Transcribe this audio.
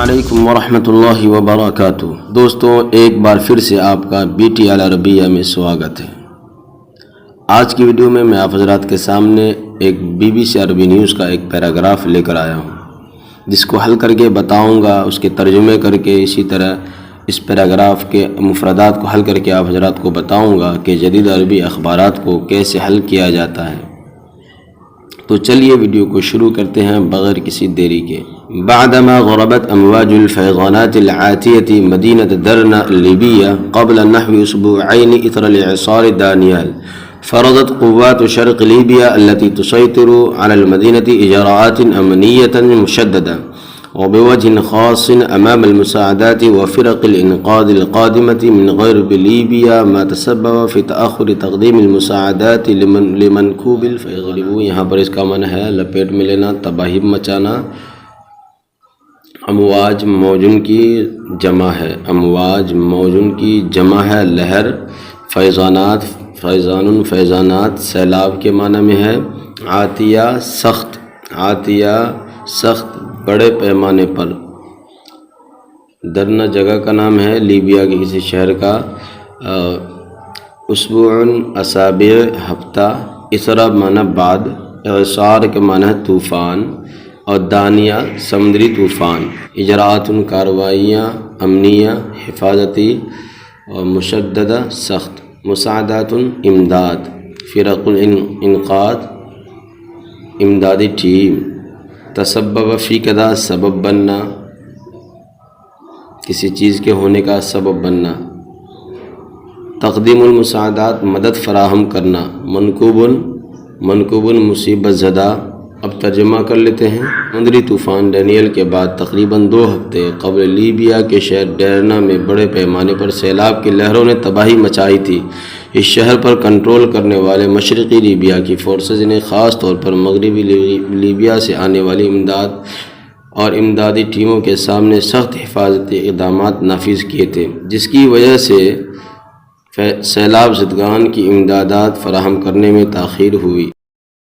علیکم ورحمۃ اللہ وبرکاتہ۔ دوستوں، ایک بار پھر سے آپ کا BTL عربیہ میں سواگت ہے۔ آج کی ویڈیو میں آپ حضرات کے سامنے ایک BBC عربی نیوز کا ایک پیراگراف لے کر آیا ہوں، جس کو حل کر کے بتاؤں گا، اس کے ترجمے کر کے، اسی طرح اس پیراگراف کے مفردات کو حل کر کے آپ حضرات کو بتاؤں گا کہ جدید عربی اخبارات کو کیسے حل کیا جاتا ہے۔ تو چلیے ویڈیو کو شروع کرتے ہیں بغیر کسی دیری کے۔ بعدما غربت امواج الفيضانات العاتية مدينة درنا الليبية قبل نحو اسبوعين اثر الاعصار دانيال، فرضت قوات شرق ليبيا التي تسيطر على المدينة اجراءات امنية مشددة وبوجه خاص امام المساعدات وفرق الانقاذ القادمة من غرب ليبيا، ما تسبب في تأخر تقديم المساعدات لمنكوب الفيضان۔ یہاں پر اس کا معنی ہے لپیٹ میں لینا، تباہی مچانا۔ امواج موجن کی جمع ہے، امواج موجن کی جمع ہے، لہر، فیضانات فیضانات سیلاب کے معنی میں ہے، عاتیہ سخت بڑے پیمانے پر۔ درنا جگہ کا نام ہے، لیبیا کے کسی شہر کا۔ اسبوع اسابع ہفتہ، اسرا معنی بعد، اعصار کے معنی ہے طوفان، اور دانیہ سمندری طوفان۔ اجراءات کارروائیاں، امنیہ حفاظتی، اور مشددہ سخت۔ مساعدات امداد، فرق الانقاذ امدادی ٹیم۔ تسبب فی کدا سبب بننا، کسی چیز کے ہونے کا سبب بننا۔ تقدیم المساعدات مدد فراہم کرنا۔ منکوب مصیبت زدہ۔ اب ترجمہ کر لیتے ہیں۔ سمندری طوفان ڈینیل کے بعد تقریباً 2 ہفتے قبل لیبیا کے شہر ڈیرنا میں بڑے پیمانے پر سیلاب کی لہروں نے تباہی مچائی تھی۔ اس شہر پر کنٹرول کرنے والے مشرقی لیبیا کی فورسز نے خاص طور پر مغربی لیبیا سے آنے والی امداد اور امدادی ٹیموں کے سامنے سخت حفاظتی اقدامات نافذ کیے تھے، جس کی وجہ سے سیلاب زدگان کی امدادات فراہم کرنے میں تاخیر ہوئی۔